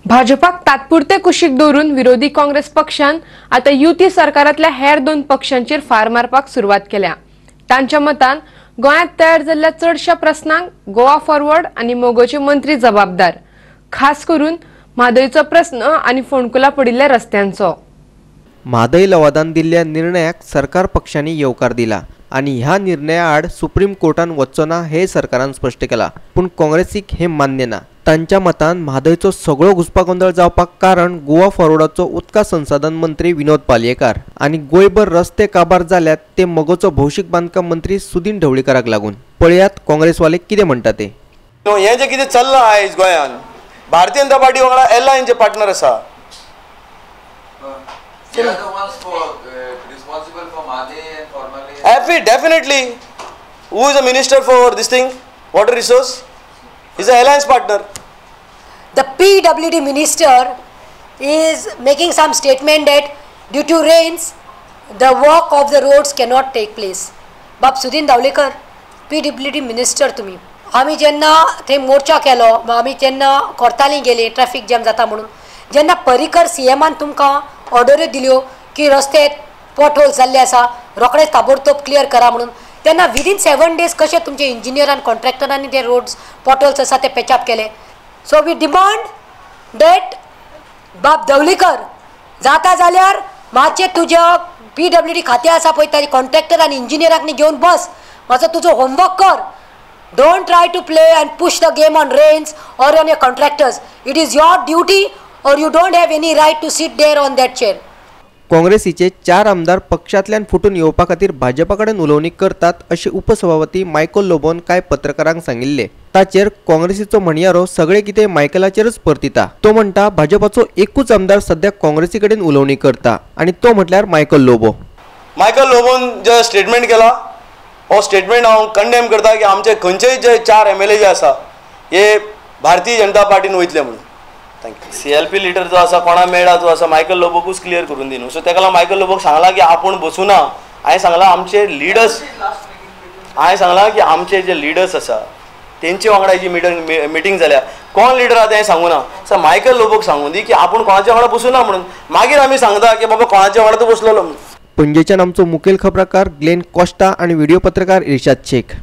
भाजपाक तात्पुरते कुशीक दवरून विरोधी काँग्रेस पक्षान आता युती सरकारातल्या हेर दोन पक्षांचेर फार मारपाक सुरवात केल्या। तांच्या मतान गोंयांत तयार जाल्ल्या चडशा प्रस्नांक गोवा फॉरवर्ड आनी मोगोचे मंत्री जबाबदार, खास करून म्हादयचो प्रस्न आनी फोंडकुला पडिल्ल्या रस्त्यांचो। म्हादय लवादान दिल्ल्या निर्णयाक सरकार पक्षांनी येवकार दिला आणि ह्या निर्णया आड सुप्रीम कोर्टान वचचो ना हे सरकारान स्पष्ट केला, पण काँग्रेसीक हे मान्य ना। तांच्या मतान म्हादयचो सगळो घुसपागोंदळ जावपाक कारण गोवा फॉरवर्डाचो उदका संसाधन मंत्री विनोद पालयेकार आणि गोंयभर रस्ते काबार जाल्यात ते मोगोचो भौशीक बांदकाम मंत्री सुदीन ढवळीकाराक लागून। पळयात काँग्रेसवाले कितें म्हणटात ते। हे जे कितें चल्लां आयज गोंयान भारतीय जनता पार्टी वांगडा एलायन्सचे पार्टनर आसा। Definitely. Who is the minister for this thing? Water resource? He's an alliance partner. The PWD minister is making some statement that due to rains, the work of the roads cannot take place. Bab Sudin Davlekar, PWD minister तुम्ही आम्ही जेन्ना थंय मोर्चा केलो, आम्ही जेन्ना कोर्टाली गेले traffic jam जाता म्हणून, जेन्ना परिकर सीएमान तुमकां ऑर्डरी दिल्यो की रस्ते पॉट होल्स जाल्ले आसा रोखडेच ताबडतोब क्लियर करा म्हणून, तेन्ना विदिन 7 days कशे तुमचे इंजिनियर आनी कॉन्ट्रॅक्टरांनी ते रोड्स पॉट होल्स आसा ते पॅचअप केले। सो वी डिमांड डेट बाब दवलीकर जाता जाल्यार मातशें तुज्या PWD खातें आसा पळय ताजे कॉन्ट्रॅक्टर आनी इंजिनियरांक घेवन बस, मातसो तुजो होमवर्क कर। Don't try to play and push the game on rains or on your contractors. It is your duty or you don't have any right to sit there on that chair. काँग्रेसीचे 4 आमदार पक्षांतल्यान फुटून येवपा खातीर भाजपाकडेन उलोवणी करतात अशें उपसभापती मायकल लोबोन काय पत्रकारांक सांगिल्ले। ताचेर काँग्रेसीचो म्हणयारो सगळे कितें मायकलाचेरच परतिता। तो म्हणटा भाजपाचो एकूच आमदार सध्या काँग्रेसी कडेन उलोवणी करता आणि तो म्हटल्यार मायकल लोबो। मायकल लोबोन जे स्टेटमेंट केला हो स्टेटमेंट हांव कंडेम करता की आमचे खंयचेय जे 4 MLA जे आसा हे भारतीय जनता पार्टीन वयतले म्हणून। CLP लिडर जो आसा कोणा मेळा जो आसा मायकल लोबोकूच क्लियर करून दी न्हू। सो तेका लागून मायकल लोबोक सांगला की आपूण बसूना, हांवें सांगला आमचे लिडर्स, हांवें सांगला की आमचे जे लिडर्स आसा तेंचे वांगडा जी मिटींग जाल्या कोण लिडर आहा तें सांगूना। सो मायकल लोबोक सांगून दी की आपूण कोणाच्या वांगडा बसूना म्हणून, मागीर आमी सांगता की बाबा कोणाच्या वांगडा तूं बसलेलो म्हणून। पणजेच्यान आमचो मुखेल खबराकार ग्लेन कॉस्टा आणि व्हिडिओ पत्रकार इर्शाद शेख।